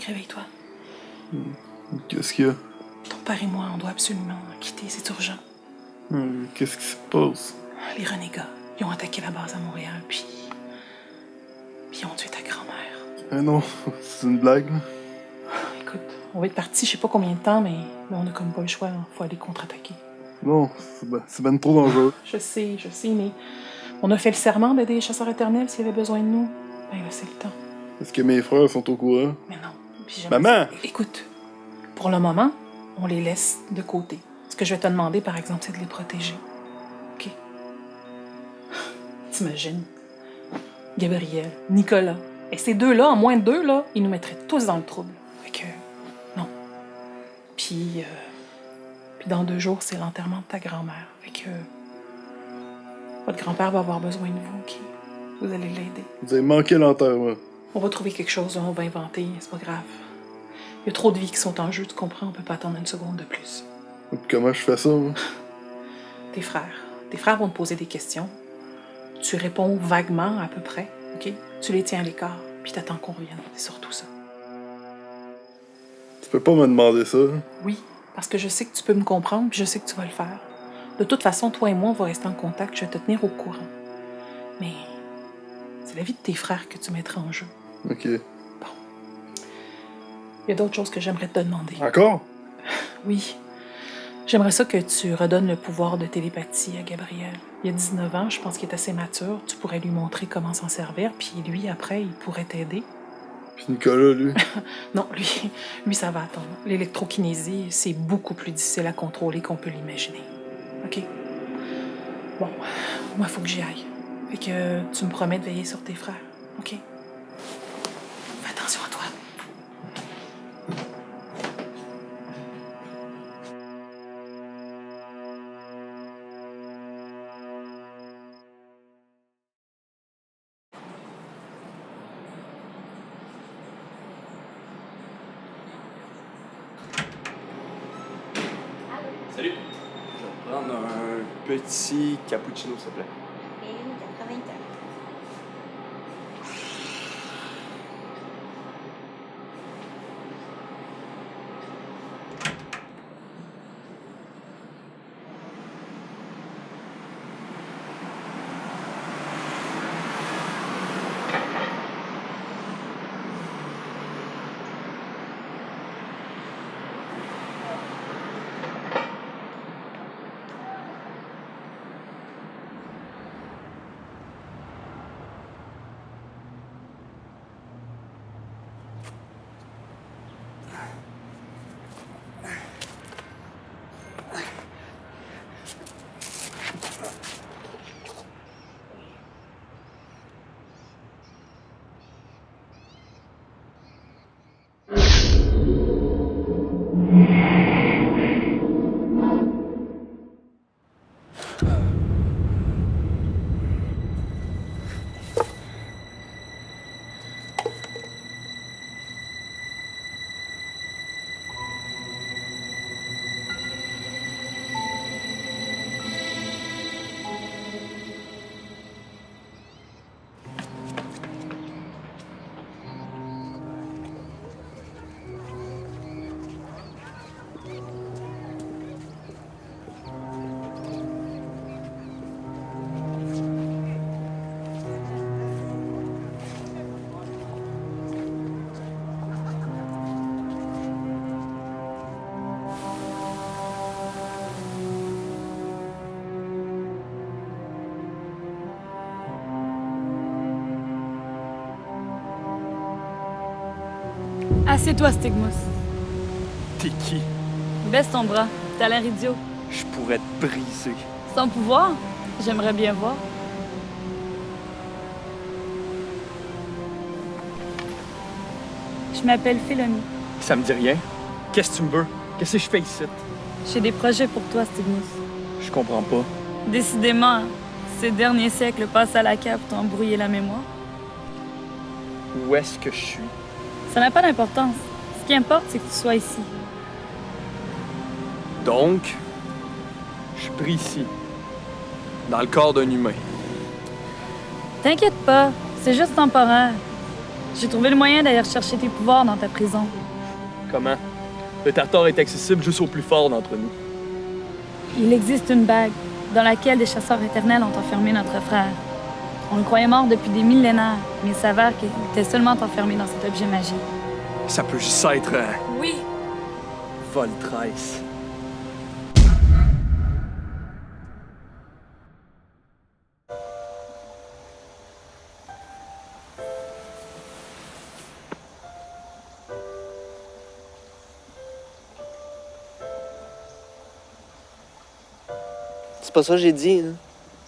Nick, réveille-toi. Qu'est-ce qu'il y a? Ton père et moi, on doit absolument quitter, c'est urgent. Qu'est-ce qui se passe? Les renégats, ils ont attaqué la base à Montréal, puis ils ont tué ta grand-mère. Ah non, c'est une blague, là. Écoute, on va être partis je sais pas combien de temps, mais on a comme pas le choix, hein. Faut aller contre-attaquer. Non, c'est ben trop dangereux. Je sais, mais on a fait le serment d'aider les chasseurs éternels s'il y avait besoin de nous. Ben là, c'est le temps. Est-ce que mes frères sont au courant? Mais non. Puis j'aimerais Maman! ça. Écoute, pour le moment, on les laisse de côté. Ce que je vais te demander, par exemple, c'est de les protéger. OK? T'imagines? Gabriel, Nicolas. Et ces deux-là, en moins de deux, là, ils nous mettraient tous dans le trouble. Fait que, non. Puis dans 2 jours, c'est l'enterrement de ta grand-mère. Fait que, votre grand-père va avoir besoin de vous, OK? Vous allez l'aider. Vous avez manqué l'enterrement. On va trouver quelque chose, on va inventer, c'est pas grave. Il y a trop de vies qui sont en jeu, tu comprends? On peut pas attendre une seconde de plus. Et puis comment je fais ça, moi? Tes frères vont te poser des questions. Tu réponds vaguement, à peu près, OK? Tu les tiens à l'écart, puis t'attends qu'on revienne. C'est surtout ça. Tu peux pas me demander ça. Hein? Oui, parce que je sais que tu peux me comprendre, puis je sais que tu vas le faire. De toute façon, toi et moi, on va rester en contact, je vais te tenir au courant. Mais c'est la vie de tes frères que tu mettras en jeu. Ok. Bon. Il y a d'autres choses que j'aimerais te demander. Encore? Oui. J'aimerais ça que tu redonnes le pouvoir de télépathie à Gabriel. Il a 19 ans, je pense qu'il est assez mature. Tu pourrais lui montrer comment s'en servir, puis lui, après, il pourrait t'aider. Puis Nicolas, lui? Non, lui, ça va attendre. L'électrokinésie, c'est beaucoup plus difficile à contrôler qu'on peut l'imaginer. OK? Bon, moi, il faut que j'y aille. Fait que tu me promets de veiller sur tes frères, OK? Fais attention à toi. Salut. Je vais prendre un petit cappuccino, s'il te plaît. Et 84. Assieds-toi, Stigmus. T'es qui? Baisse ton bras. T'as l'air idiot. Je pourrais te briser. Sans pouvoir? J'aimerais bien voir. Je m'appelle Félonie. Ça me dit rien. Qu'est-ce que tu me veux? Qu'est-ce que je fais ici? J'ai des projets pour toi, Stigmus. Je comprends pas. Décidément, ces derniers siècles passent à la cave t'ont embrouillé la mémoire. Où est-ce que je suis? Ça n'a pas d'importance. Ce qui importe, c'est que tu sois ici. Donc, je suis pris ici, dans le corps d'un humain. T'inquiète pas, c'est juste temporaire. J'ai trouvé le moyen d'aller chercher tes pouvoirs dans ta prison. Comment? Le Tartare est accessible juste aux plus forts d'entre nous. Il existe une bague dans laquelle des chasseurs éternels ont enfermé notre frère. On le croyait mort depuis des millénaires, mais il s'avère qu'il était seulement enfermé dans cet objet magique. Ça peut juste être... Oui. Voltrace. C'est pas ça que j'ai dit, hein.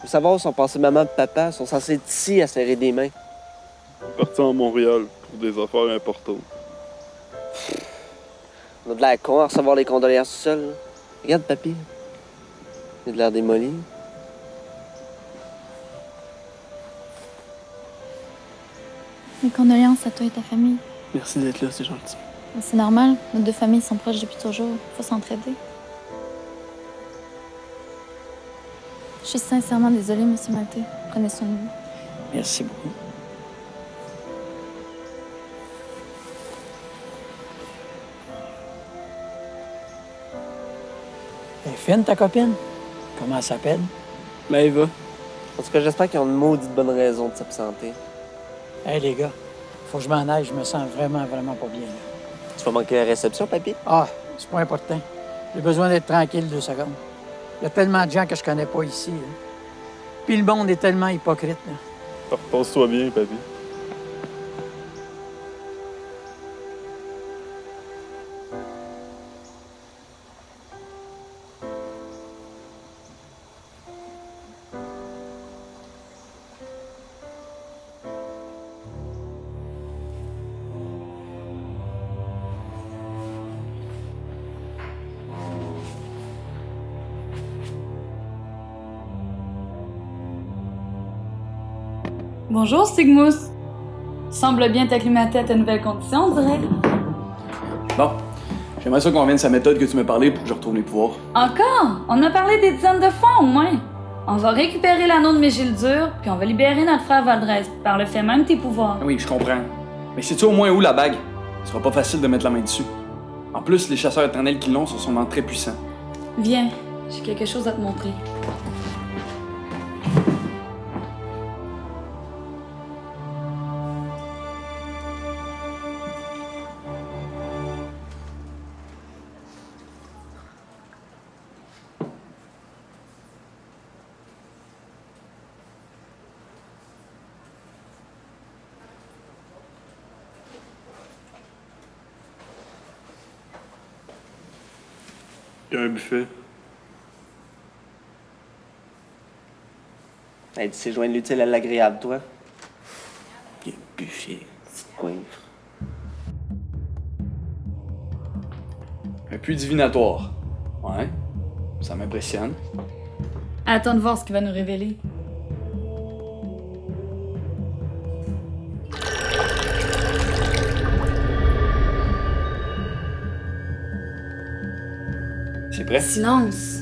Faut savoir où sont passés maman et papa. Ils sont censés être ici à serrer des mains. Parti à Montréal pour des affaires importantes. On a de l'air con à recevoir les condoléances tout seul, là. Regarde, papy. Il a de l'air démoli. Mes condoléances à toi et ta famille. Merci d'être là, c'est gentil. C'est normal, nos deux familles sont proches depuis toujours. Faut s'entraider. Je suis sincèrement désolée, Monsieur Maté. Prenez soin de vous. Merci beaucoup. Elle est fine, ta copine? Comment elle s'appelle? Ben, Eva. En tout cas, j'espère qu'ils ont une maudite bonne raison de s'absenter. Hey, les gars, faut que je m'en aille. Je me sens vraiment pas bien, là. Tu vas manquer la réception, papy? Ah, c'est pas important. J'ai besoin d'être tranquille 2 secondes. Il y a tellement de gens que je connais pas ici, là. Puis le monde est tellement hypocrite, là. Repose-toi bien, papy. Bonjour, Stigmus. Tu sembles bien t'acclimater à tes nouvelles conditions, on dirait. Bon, j'aimerais ça qu'on revienne sa méthode que tu m'as parlé pour que je retrouve mes pouvoirs. Encore? On a parlé des dizaines de fois, au moins. On va récupérer l'anneau de Mégildur, puis on va libérer notre frère Valdrez, par le fait même tes pouvoirs. Oui, je comprends. Mais sais-tu au moins où la bague? Ce sera pas facile de mettre la main dessus. En plus, les chasseurs éternels qui l'ont sont sûrement très puissants. Viens, j'ai quelque chose à te montrer. Il y a un buffet. Hey, tu sais joindre l'utile à l'agréable, toi. Bien buffé. Petite coiffe. Un puits divinatoire. Ouais, ça m'impressionne. Attends de voir ce qu'il va nous révéler. C'est prêt? Silence!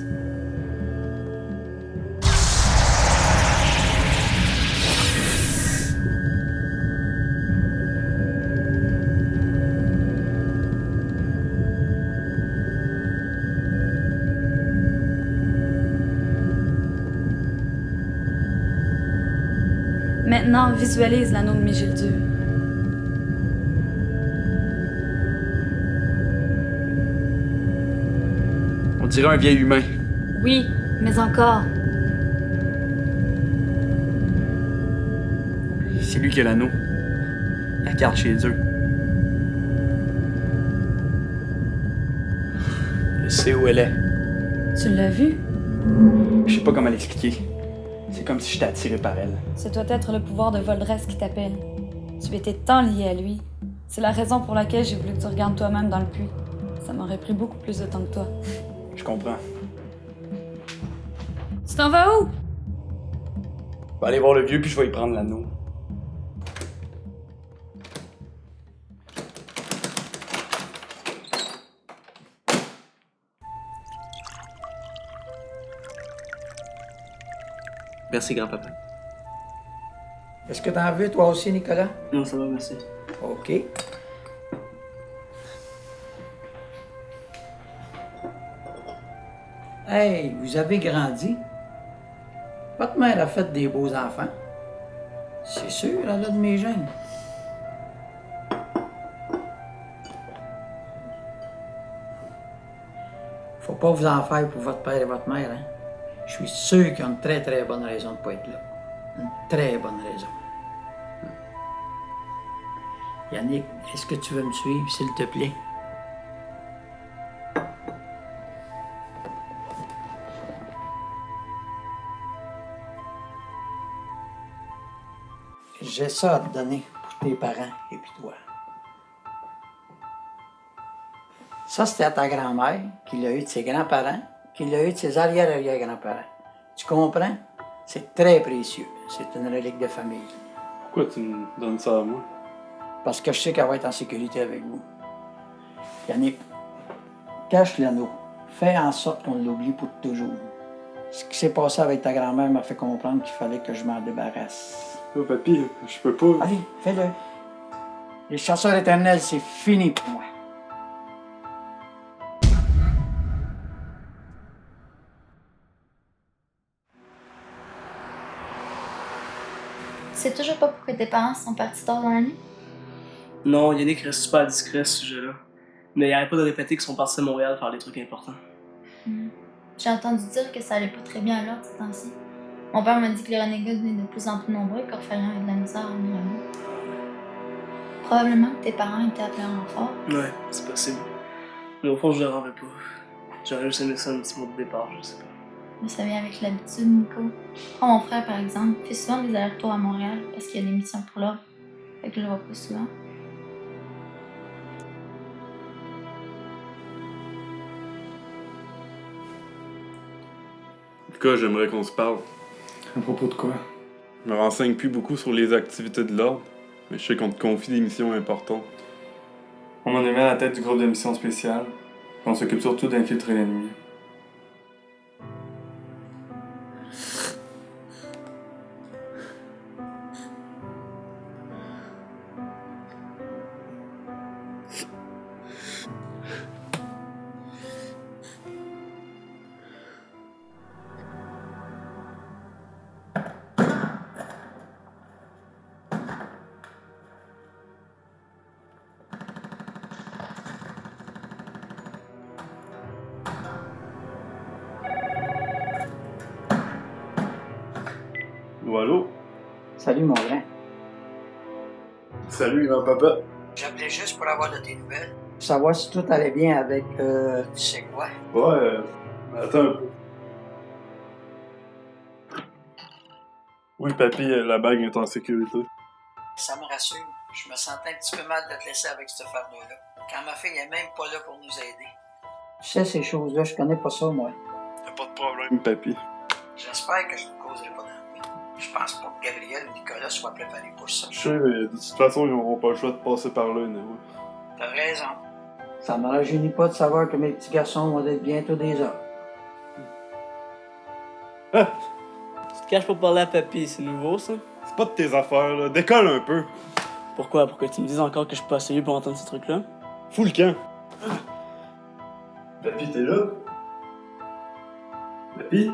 Maintenant, visualise l'anneau de Mégildur. On dirait un vieil humain. Oui, mais encore. C'est lui qui a l'anneau. La carte chez eux. Je sais où elle est. Tu l'as vu? Je sais pas comment l'expliquer. C'est comme si j'étais attiré par elle. Ce doit être le pouvoir de Voldrez qui t'appelle. Tu étais tant lié à lui. C'est la raison pour laquelle j'ai voulu que tu regardes toi-même dans le puits. Ça m'aurait pris beaucoup plus de temps que toi. Je comprends. Tu t'en vas où? Je vais aller voir le vieux puis je vais y prendre l'anneau. Merci, grand-papa. Est-ce que t'en veux, toi aussi, Nicolas? Non, ça va, merci. OK. Hey, vous avez grandi. Votre mère a fait des beaux enfants. C'est sûr, elle a de mes gènes. Faut pas vous en faire pour votre père et votre mère, hein? Je suis sûr qu'ils ont une très très bonne raison de ne pas être là. Une très bonne raison. Yannick, est-ce que tu veux me suivre, s'il te plaît? J'ai ça à te donner pour tes parents et puis toi. Ça, c'était à ta grand-mère, qui l'a eu de ses grands-parents, qui l'a eu de ses arrière-arrière-grands-parents. Tu comprends? C'est très précieux. C'est une relique de famille. Pourquoi tu me donnes ça à moi? Parce que je sais qu'elle va être en sécurité avec vous. Yannick, cache l'anneau. Fais en sorte qu'on l'oublie pour toujours. Ce qui s'est passé avec ta grand-mère m'a fait comprendre qu'il fallait que je m'en débarrasse. Oh, papy, je peux pas. Allez, fais-le. Les chasseurs éternels, c'est fini pour moi. Tu sais toujours pas pourquoi tes parents sont partis tard dans la nuit? Non, Yannick reste super discret à ce sujet-là. Mais il arrête pas de répéter qu'ils sont partis à Montréal faire des trucs importants. J'ai entendu dire que ça allait pas très bien à l'ordre ces temps-ci. Mon père m'a dit que les renégats devenaient de plus en plus nombreux et qu'Orphelin avait de la misère à venir à nous. Probablement que tes parents étaient appelés en renfort. Ouais, c'est possible. Mais au fond, je leur en veux pas. J'aurais juste aimé ça un petit mot de départ, je sais pas. Mais ça vient avec l'habitude, Nico. Mon frère, par exemple, fait souvent des allers-retours à Montréal parce qu'il y a des missions pour l'ordre. Fait que je le vois pas souvent. En tout cas, j'aimerais qu'on se parle. À propos de quoi? Je me renseigne plus beaucoup sur les activités de l'ordre, mais je sais qu'on te confie des missions importantes. On m'en est mis à la tête du groupe de mission spéciale. On s'occupe surtout d'infiltrer l'ennemi. Allô? Salut, mon grand. Salut, grand-papa. J'appelais juste pour avoir de tes nouvelles. Pour savoir si tout allait bien avec, tu sais quoi? Ouais, attends un peu. Oui, papy, la bague est en sécurité. Ça me rassure. Je me sentais un petit peu mal de te laisser avec ce fardeau-là. Quand ma fille est même pas là pour nous aider. Tu sais, ces choses-là, je connais pas ça, moi. Y'a pas de problème, papy. J'espère que je ne causerai pas d'ennui. Je pense pas que Gabriel ou Nicolas soient préparés pour ça. Je sais, mais de toute façon, ils n'auront pas le choix de passer par là, anyway. T'as raison. Ça ne me rajeunit pas de savoir que mes petits garçons vont être bientôt des hommes. Tu te caches pour parler à papy, c'est nouveau ça? C'est pas de tes affaires, là. Décolle un peu. Pourquoi? Pour que tu me dises encore que je suis pas assez vieux pour entendre ces trucs-là? Fous le camp. Papy, t'es là? Papy?